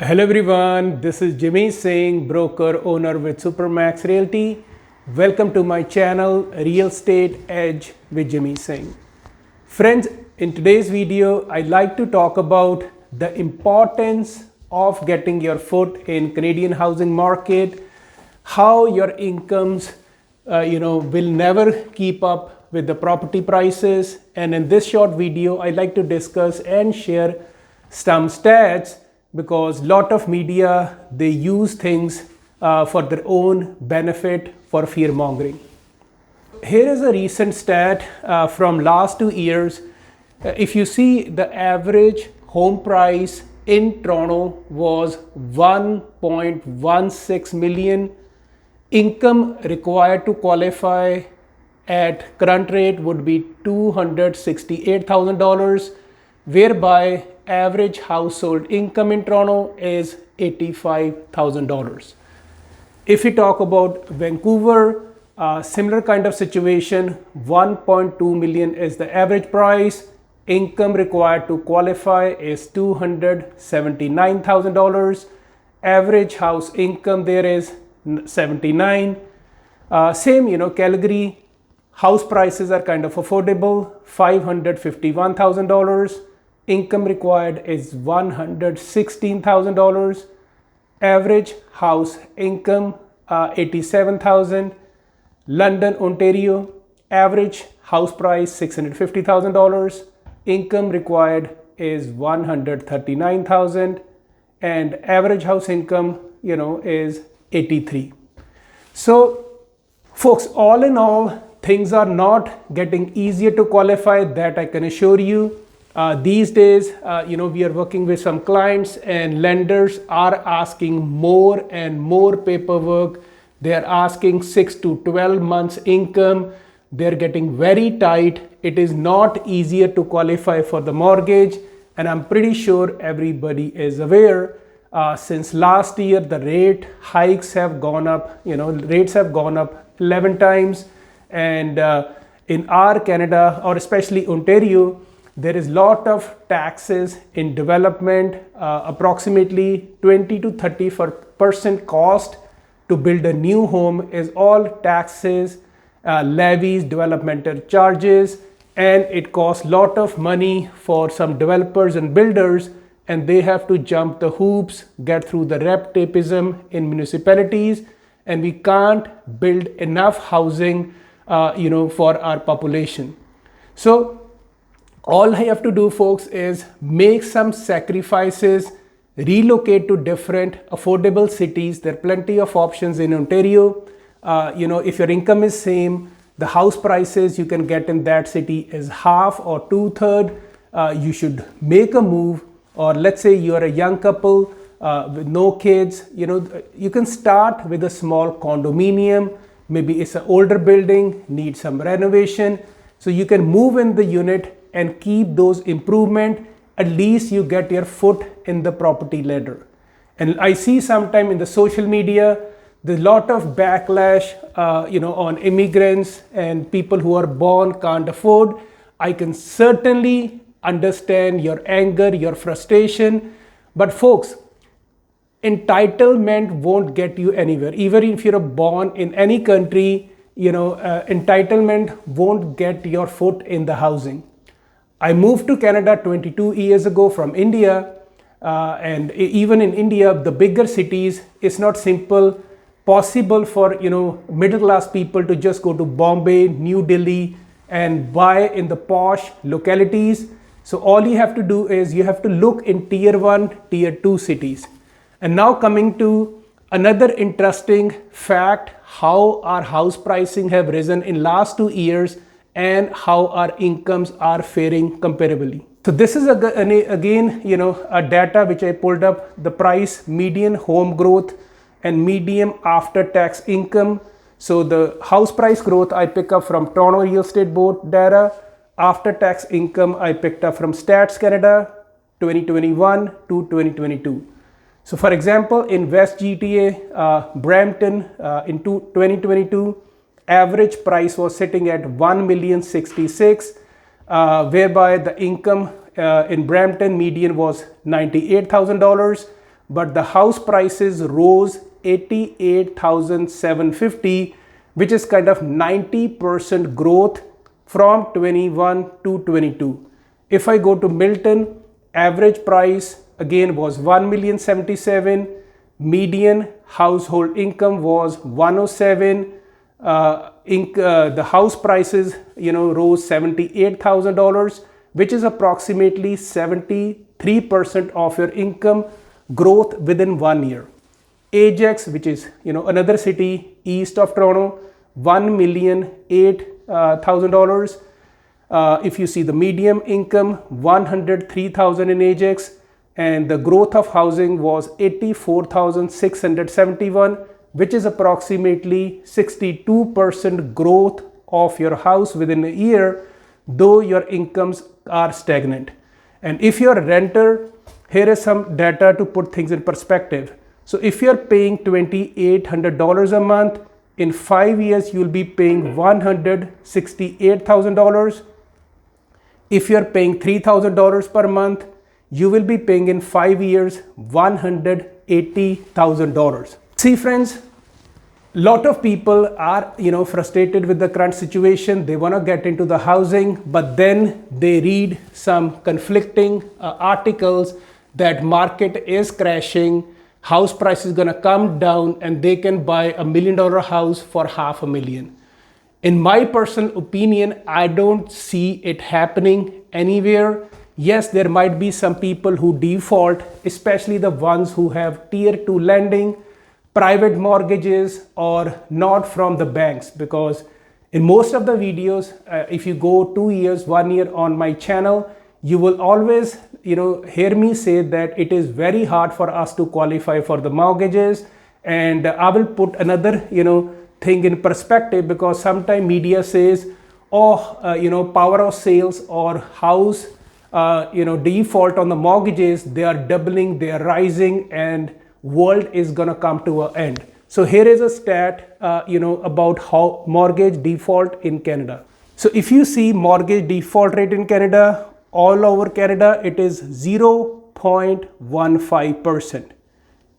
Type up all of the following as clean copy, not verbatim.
Hello everyone, this is Jimmy Singh, broker owner with Supermax Realty. Welcome to my channel Real Estate Edge with Jimmy Singh. Friends, in today's video, I'd like to talk about the importance of getting your foot in Canadian housing market, how your incomes will never keep up with the property prices. And in this short video, I'd like to discuss and share some stats because lot of media, they use things for their own benefit for fear mongering. Here is a recent stat from last 2 years. If you see, the average home price in Toronto was 1.16 million. Income required to qualify at current rate would be $268,000, whereby average household income in Toronto is $85,000. If we talk about Vancouver, similar kind of situation, 1.2 million is the average price. Income required to qualify is $279,000. Average house income there is 79. Same, Calgary, house prices are kind of affordable, $551,000. Income required is $116,000. Average house income, 87,000. London, Ontario, average house price $650,000. Income required is $139,000, and average house income, is 83. So, folks, all in all, things are not getting easier to qualify. That I can assure you. These days, we are working with some clients, and lenders are asking more and more paperwork. They are asking 6 to 12 months income. They're getting very tight. It is not easier to qualify for the mortgage, and I'm pretty sure everybody is aware. Since last year, the rate hikes have gone up. Rates have gone up 11 times, and in our Canada, or especially Ontario, there is lot of taxes in development. Approximately 20 to 30% cost to build a new home is all taxes, levies, developmental charges, and it costs lot of money for some developers and builders, and they have to jump the hoops, get through the red tapeism in municipalities, and we can't build enough housing for our population. So all I have to do, folks, is make some sacrifices, relocate to different affordable cities. There are plenty of options in Ontario. If your income is same, the house prices you can get in that city is half or two-thirds. You should make a move. Or let's say you are a young couple with no kids. You can start with a small condominium. Maybe it's an older building, needs some renovation. So you can move in the unit and keep those improvements. At least you get your foot in the property ladder. And I see sometime in the social media, there's a lot of backlash, on immigrants and people who are born can't afford. I can certainly understand your anger, your frustration, but folks, entitlement won't get you anywhere. Even if you're born in any country, entitlement won't get your foot in the housing. I moved to Canada 22 years ago from India, and even in India, the bigger cities, it's not possible for middle class people to just go to Bombay, New Delhi, and buy in the posh localities. So all you have to do is you have to look in tier 1, tier 2 cities. And now coming to another interesting fact, how our house pricing have risen in last 2 years and how our incomes are faring comparably. So this is again, a data which I pulled up, the price, median home growth and median after tax income. So the house price growth I pick up from Toronto Real Estate Board data. After tax income I picked up from Stats Canada 2021 to 2022. So for example, in West GTA, Brampton, in 2022, average price was sitting at $1,066,000, whereby the income in Brampton median was $98,000, but the house prices rose 88,750, which is kind of 90% growth from 21 to 22. If I go to Milton, average price again was 1,077,000. Median household income was 107. The house prices, rose $78,000, which is approximately 73% of your income growth within 1 year. Ajax, which is another city east of Toronto, $1,008,000. If you see the median income, 103,000 in Ajax, and the growth of housing was 84,671, which is approximately 62% growth of your house within a year, though your incomes are stagnant. And if you're a renter, here is some data to put things in perspective. So if you're paying $2,800 a month, in 5 years you'll be paying $168,000. If you're paying $3,000 per month, you will be paying in 5 years $180,000. See friends, lot of people are frustrated with the current situation. They want to get into the housing, but then they read some conflicting articles that market is crashing, house price is going to come down, and they can buy $1 million house for $500,000. In my personal opinion, I don't see it happening anywhere. Yes, there might be some people who default, especially the ones who have tier 2 lending, private mortgages, or not from the banks, because in most of the videos, if you go 2 years, 1 year on my channel, you will always hear me say that it is very hard for us to qualify for the mortgages. And I will put another thing in perspective, because sometimes media says, power of sales or house default on the mortgages, they are doubling, they are rising, and world is gonna come to an end. So here is a stat about how mortgage default in Canada. So if you see mortgage default rate in Canada, all over Canada, it is 0.15%.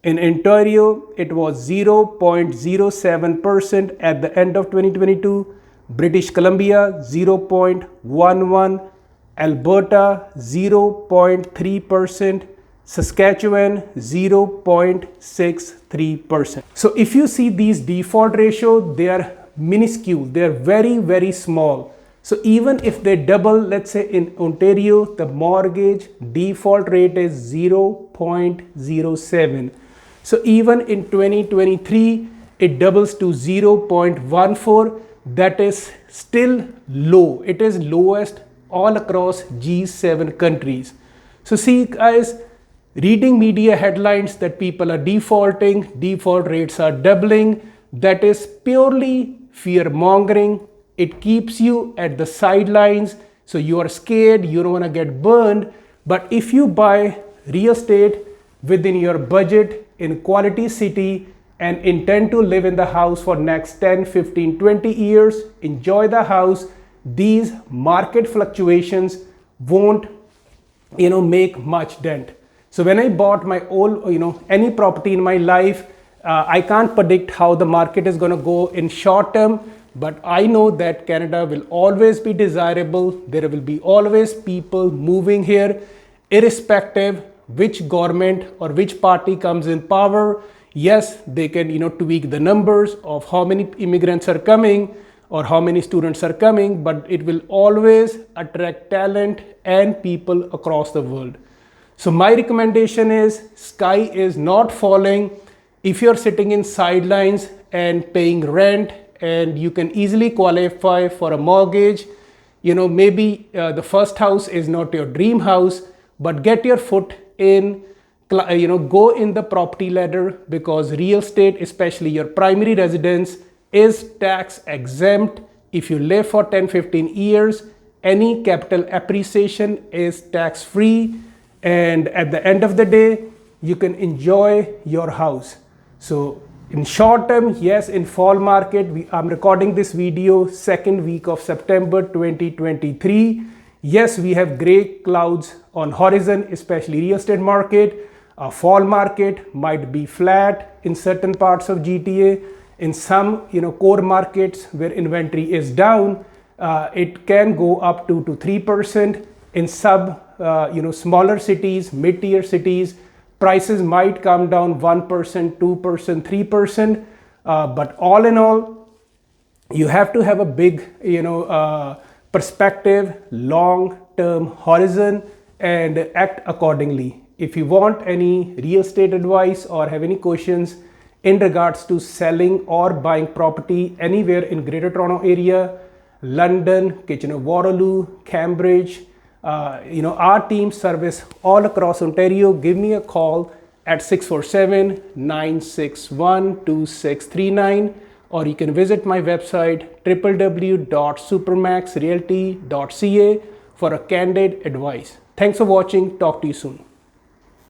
In Ontario, it was 0.07% at the end of 2022. British Columbia, 0.11%. Alberta, 0.3%. Saskatchewan, 0.63%. So if you see these default ratios, they are minuscule. They are very, very small. So even if they double, let's say in Ontario, the mortgage default rate is 0.07. So even in 2023, it doubles to 0.14. That is still low. It is lowest all across G7 countries. So see guys, reading media headlines that people are defaulting, default rates are doubling, that is purely fear mongering. It keeps you at the sidelines, so you are scared, you don't want to get burned. But if you buy real estate within your budget in quality city and intend to live in the house for next 10, 15, 20 years, enjoy the house, these market fluctuations won't make much dent. So when I bought my old, any property in my life, I can't predict how the market is going to go in short term, but I know that Canada will always be desirable. There will be always people moving here, irrespective which government or which party comes in power. Yes, they can, tweak the numbers of how many immigrants are coming or how many students are coming, but it will always attract talent and people across the world. So my recommendation is, sky is not falling. If you're sitting in sidelines and paying rent and you can easily qualify for a mortgage, maybe the first house is not your dream house, but get your foot in, go in the property ladder, because real estate, especially your primary residence, is tax exempt. If you live for 10-15 years, any capital appreciation is tax free, and at the end of the day you can enjoy your house. So in short term, yes, in fall market, I'm recording this video second week of September 2023. Yes, we have gray clouds on horizon, especially real estate market. Fall market might be flat in certain parts of GTA. In some core markets where inventory is down, it can go up to 3%. In smaller cities, mid-tier cities, prices might come down 1%, 2%, 3%. But all in all, you have to have a big perspective, long-term horizon, and act accordingly. If you want any real estate advice or have any questions in regards to selling or buying property anywhere in Greater Toronto Area, London, Kitchener-Waterloo, Cambridge, our team service all across Ontario. Give me a call at 647-961-2639, or you can visit my website www.supermaxrealty.ca for a candid advice. Thanks for watching. Talk to you soon.